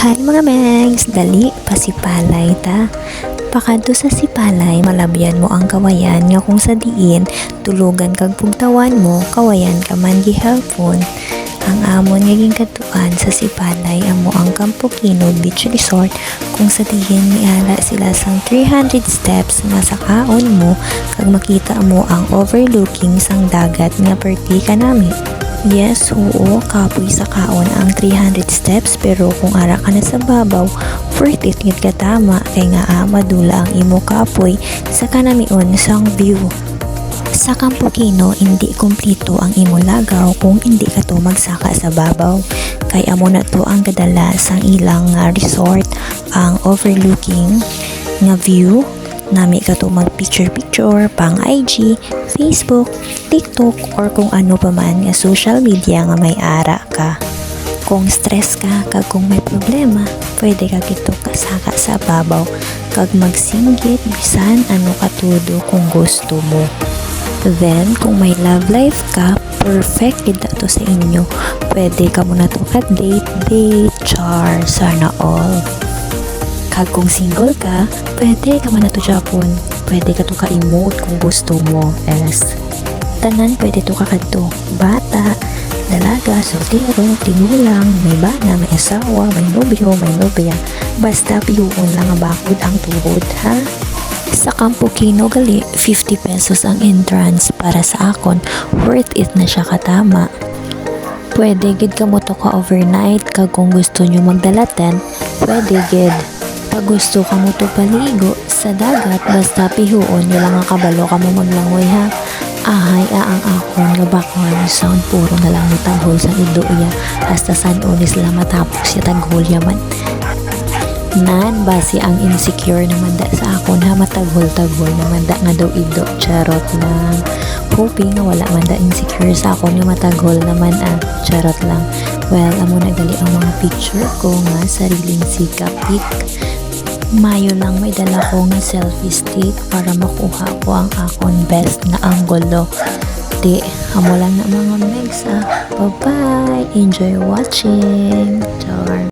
Hi mga megs, dali pasipalay ta. Pakadto sa sipalay, malabyan mo ang kawayan nga kung sa diin, tulugan kag pugtawan mo, kawayan ka man gihapon. Ang amon nga gingkatuan sa sipalay amo ang Campo Kino Beach Resort kung sa diin miala sila sang 300 steps nga sa kaon mo kag makita mo ang overlooking sang dagat nga perti ka nami. Yes, oo, kapoy sa kaon ang 300 steps pero kung ara ka na sa babaw, worth it ngit ka tama kay nga madula ang imo kapoy sa kanamion sang view. Sa Campo Kino, hindi kumplito ang imo lagaw kung hindi ka to magsaka sa babaw. Kay amo na to ang kadalas ang ilang resort, ang overlooking nga view. Nami ka to mag picture pang IG, Facebook, TikTok or kung ano pa man nga social media nga may ara ka. Kung stress ka kag kung may problema, pwede ka kito kasaka sa babaw kag magsinggit bisan ano katudo kung gusto mo. Then, kung may love life ka, perfect gid to sa inyo. Pwede ka muna to date, char, sana all. Kag kung single ka, pwede ka man na to Japon. Pwede ka to ka-emote kung gusto mo. Tanan pwede to kakadto. Bata, dalaga, soltero, tigulang, may bana, may asawa, may nobyo, may nobya. Basta piyuon lang ang bakod ang tuhod, ha? Sa Campo Kino gali, 50 pesos ang entrance para sa akon. Worth it na siya katama. Pwede gid ka mo to ka overnight kag kung gusto nyo magdala tent, pwede gid. Pag gusto ka mo to paligo sa dagat, basta pihuon nyo lang ang kabalo ka mo maglangoy ha. Ahay ang akon nga background sound puro na lang nitahol sa idoya hasta san unis lang matapos ya taghol yaman. Nan base ang insecure naman da sa akon ha, mataghol-taghol naman da nga daw ido, charot lang. Hoping nga wala man da insecure sa akon nga mataghol naman charot lang. Well, amo nagali ang mga picture ko nga sariling sikap pic. Mayo lang may dala ko nga selfie stick para makuha ko ang akon best na anggulo. Di, amo lang na mga megs. Bye bye, enjoy watching. Char.